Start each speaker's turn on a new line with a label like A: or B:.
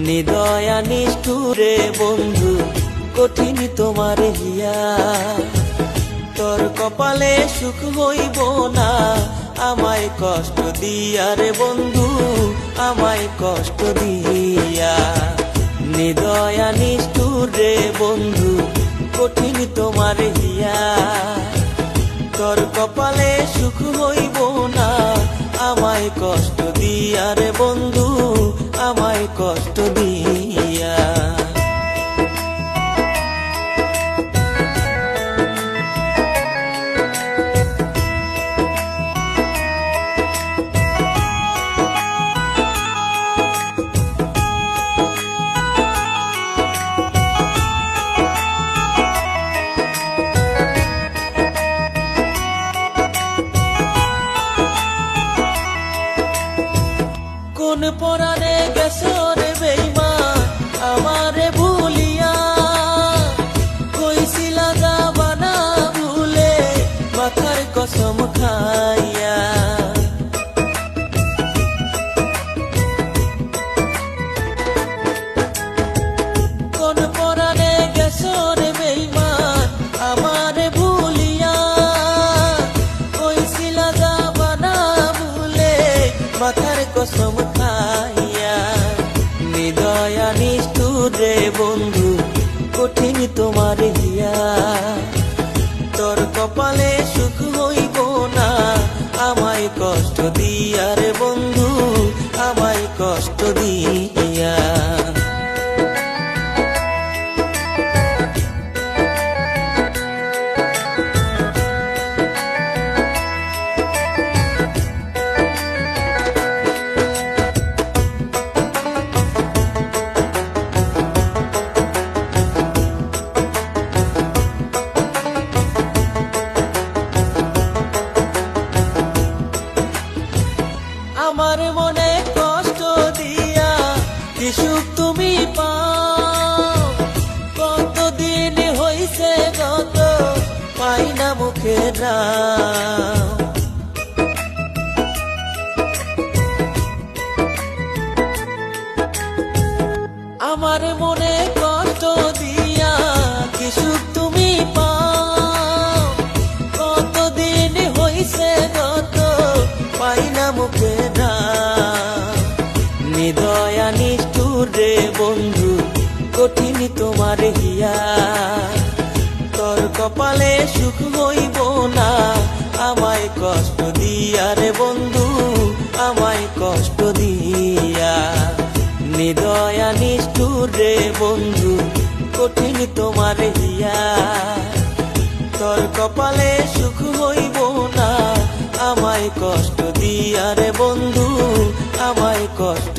A: নিদয়া নিষ্ঠুরে বন্ধু কঠিন তোমার হিয়া, তোর কপালে সুখ হইব না আমায় কষ্ট দিয়া রে বন্ধু, আমায় কষ্ট দিয়া। নিদয়া নিষ্ঠুরে বন্ধু কঠিন তোমার হিয়া, তোর কপালে সুখ হইব না আমায় কষ্ট দিয়া রে বন্ধু, আমায় কষ্ট দিয়া। কোন পরাণে গেছো রে বেঈমান আমারে ভুলিয়া, কইছিলা যাবা না ভুলে মাথার কসম খাইয়া। কোন পরাণে গেছো রে বেঈমান আমারে ভুলিয়া, কইছিলা যাবা না ভুলে মাথার কসম খাইয়া। নিদয়া নিষ্ঠুরে বন্ধু কঠিন তোমার হিয়া, তোর কপালে সুখ হইব না আমায় কষ্ট দিয়া রে বন্ধু, আমায় কষ্ট দিয়া। আমার মনে কষ্ট দিয়া কি সুখ তুমি পাও, কতদিন হইছে গত পাই না মুখে নাও। আমার মনে কষ্ট দিয়া কি সুখ তুমি পাও, কতদিন হইছে গত পাই না মুখে না। নিদয়া নিষ্ঠুরে বন্ধু কঠিন তোমার হিয়া, তোর কপালে সুখ হইব না আমায় কষ্ট দিয়া রে বন্ধু, আমায় কষ্ট দিয়া। নিদয়া নিষ্ঠুরে বন্ধু কঠিন তোমার হিয়া, তোর কপালে সুখ হইব না আমায় কষ্ট দিয়া রে বন্ধু, আমায় কষ্ট